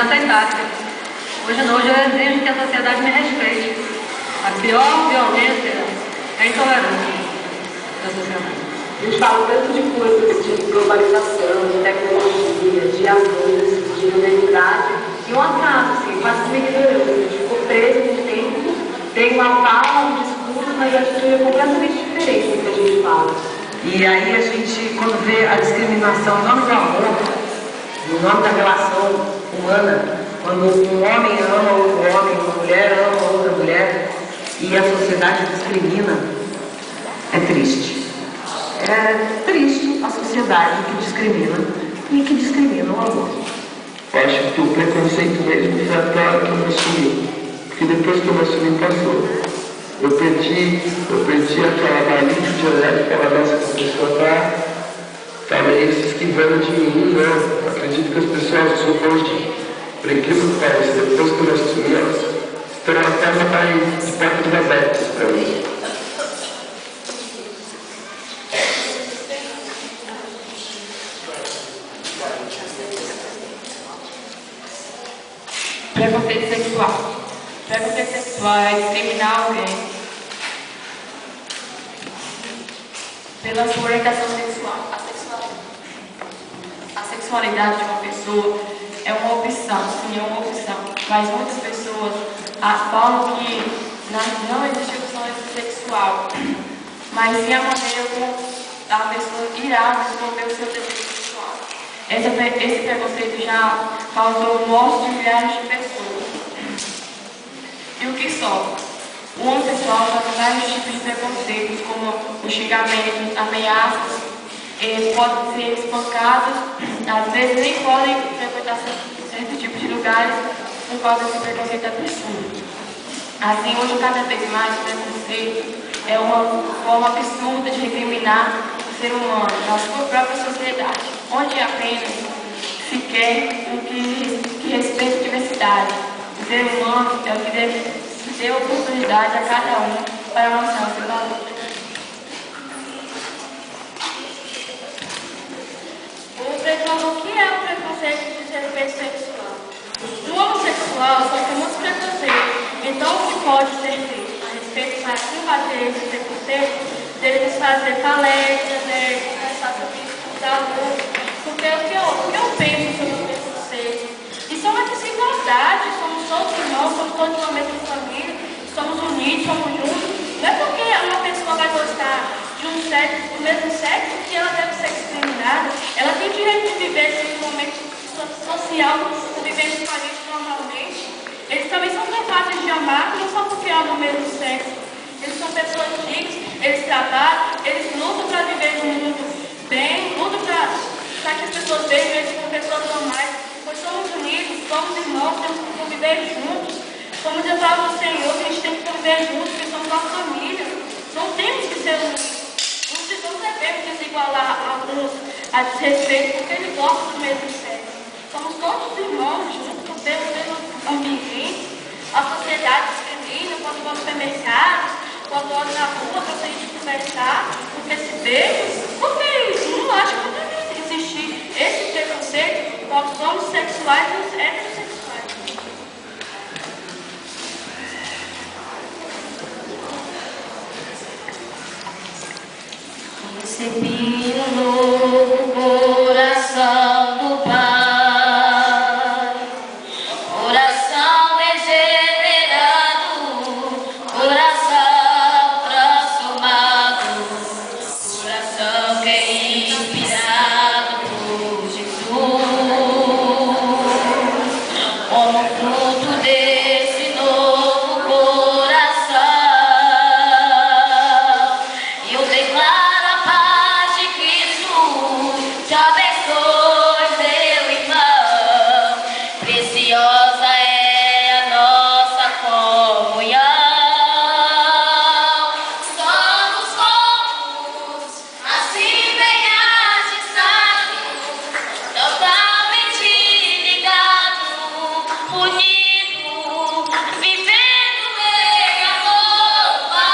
inaceitável. Hoje não, hoje eu exijo que a sociedade me respeite. A pior violência é a intolerância da sociedade. A gente fala tanto de coisas de globalização, de tecnologia, de avanço, de modernidade, e um atraso, assim, quase uma ignorância. A gente ficou preso no tempo, tem uma fala, um discurso, mas a atitude é completamente diferente do que a gente fala. E aí a gente, quando vê a discriminação em nome do amor, no nome da relação humana, quando um homem ama outro homem, uma mulher ama outra mulher, e a sociedade discrimina, é triste. É triste a sociedade que discrimina e que discrimina o amor. Eu acho que o preconceito mesmo foi até a hora que eu me assumi, porque depois que eu me assumi passou. Eu perdi aquela barriga de olhar e falar, nossa, essa pessoa tá meio se esquivando de mim, né? Acredito que as pessoas hoje, por incrível que pareça, depois que eu me assumi, elas estão até mais de portas abertas para mim. Preconceito sexual. Preconceito sexual é discriminar alguém pela sua orientação sexual. A sexualidade de uma pessoa é uma opção, sim, é uma opção. Mas muitas pessoas falam que não existe opção sexual, mas sim a maneira como a pessoa irá desenvolver o seu desejo sexual. Esse preconceito já causou morte de milhares de pessoas. E o que só? O homossexual sofre vários tipos de preconceitos, como o xingamento, ameaças, podem ser espancados, às vezes nem podem frequentar certos tipos de lugares por causa desse preconceito absurdo. Assim, hoje, cada vez mais, o preconceito é uma forma absurda de recriminar o ser humano na sua própria sociedade, onde apenas se quer o que respeita a diversidade. O ser humano é o que deve dê oportunidade a cada um para mostrar o seu valor. O que é o preconceito de desrespeito sexual? No homossexual sofremos preconceito, então o que pode ser feito a respeito para combater esse preconceito? Devemos fazer palestras, conversar sobre isso com os alunos, porque o que eu penso sobre o preconceito? Isso é uma desigualdade, somos todos irmãos, somos todos uma mesma família, somos unidos, somos juntos. Não é porque uma pessoa vai gostar de um sexo, do mesmo sexo, que ela deve ser discriminada. Ela tem o direito de viver esse momento social, convivendo com a gente normalmente. Eles também são capazes de amar, não só porque amam o mesmo sexo. Eles são pessoas dignas, eles trabalham, eles lutam para viver num mundo bem, lutam para que as pessoas vejam eles como pessoas normais. Pois somos unidos, somos irmãos, temos que conviver juntos. Como diz a palavra do Senhor, que a gente tem que conviver juntos, porque somos uma família. Não temos que ser unidos. Não devemos desigualar alguns a desrespeito, porque eles gostam do mesmo sexo. Somos todos irmãos, juntos, temos o mesmo ambiente. A sociedade discrimina quando vamos ao supermercado, quando vamos na rua para a gente conversar, porque se beijo, porque não acho que deve existir esse preconceito com os homossexuais e os heterossexuais. Recebi um novo coração do Pai, coração regenerado, coração transformado, coração que é inspirado por Jesus. Como fruto desse novo coração, eu declaro te abençoe, meu irmão, preciosa é a nossa comunhão. Somos corpos, assim semejantes, totalmente ligados, unidos, vivendo em amor, uma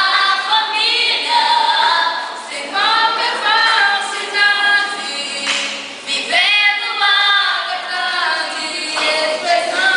família, sem qualquer falsidade. Vivendo uma verdade, expressando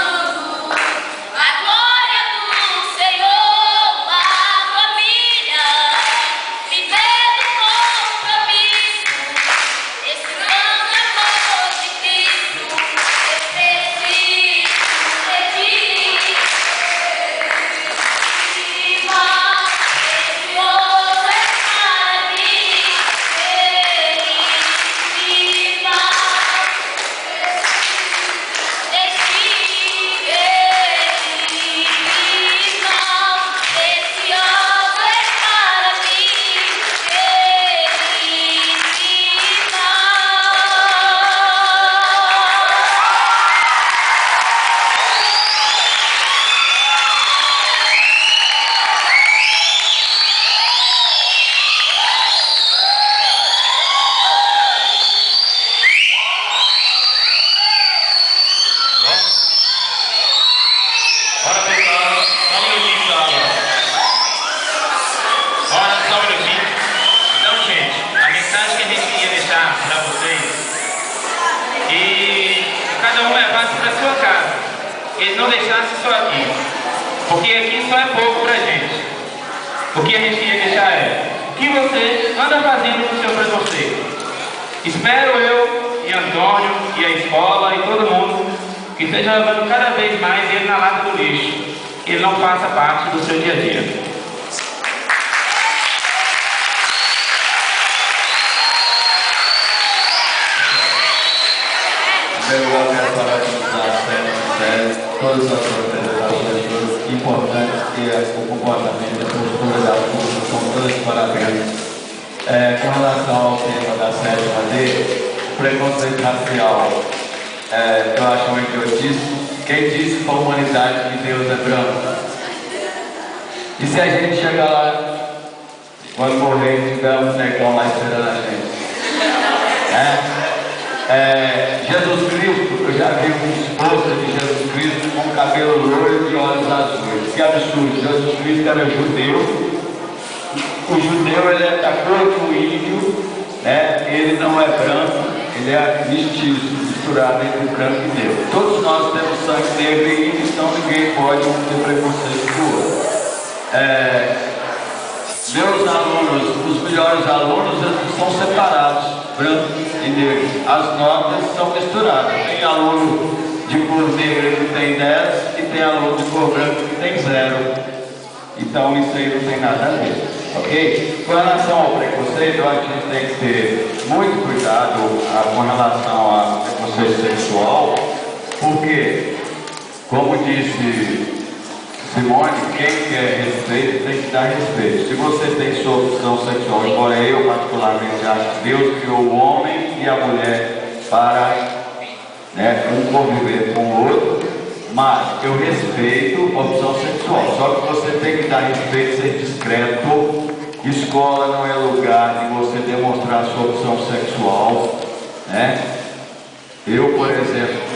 não deixasse só aqui. Porque aqui só é pouco pra gente. O que a gente ia deixar é: o que você anda fazendo com o seu preconceito? Espero eu e Antônio e a escola e todo mundo que esteja levando cada vez mais ele na lata do lixo, que ele não faça parte do seu dia a dia. Eu quero parabenizar a série, todas as apresentações importantes que o comportamento, a postura da turma, são todas parabéns. Com relação ao tema da sétima D, preconceito racial, eu acho um idiotice. Quem disse para a humanidade que Deus é branco? E se a gente chegar lá, quando morrer, tiver um negão lá esperando a gente? Jesus Cristo, eu já vi um esposa de Jesus Cristo com cabelo loiro e de olhos azuis. Que absurdo, Jesus Cristo era judeu. O judeu, ele é da cor do índio, né? Ele não é branco, ele é mestiço, misturado entre branco e negro. Todos nós temos sangue negro e índio, então ninguém pode ter preconceito com o outro. Meus alunos, os melhores alunos, eles são separados, branco e negro. As notas são misturadas. Tem aluno de cor negra que tem 10 e tem aluno de cor branca que tem 0. Então isso aí não tem nada a ver, ok? Com relação ao preconceito, eu acho que a gente tem que ter muito cuidado com relação ao preconceito sexual, porque, como disse Simone, quem quer respeito tem que dar respeito. Se você tem sua opção sexual, embora eu particularmente acho que Deus criou o homem e a mulher para um conviver com o outro, mas eu respeito a opção sexual. Só que você tem que dar respeito, ser discreto. Escola não é lugar de você demonstrar sua opção sexual, né? Eu, por exemplo,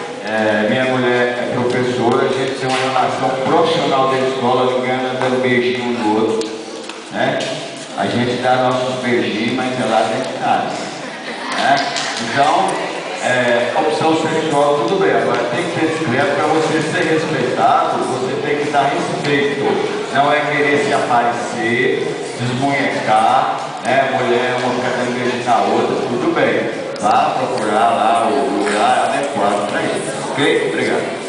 minha mulher é professora, a gente tem uma relação profissional da escola, ninguém anda dando beijinho no outro, né? A gente dá nossos beijinhos, mas é lá dentro de casa, né? Então, opção sexual, tudo bem, agora tem que ser discreto. Para você ser respeitado, você tem que dar respeito. Não é querer se aparecer, desmunhecar, né? Mulher, uma ficar dando beijo na outra, tudo bem. Vá procurar lá o lugar adequado para isso, ok? Obrigado.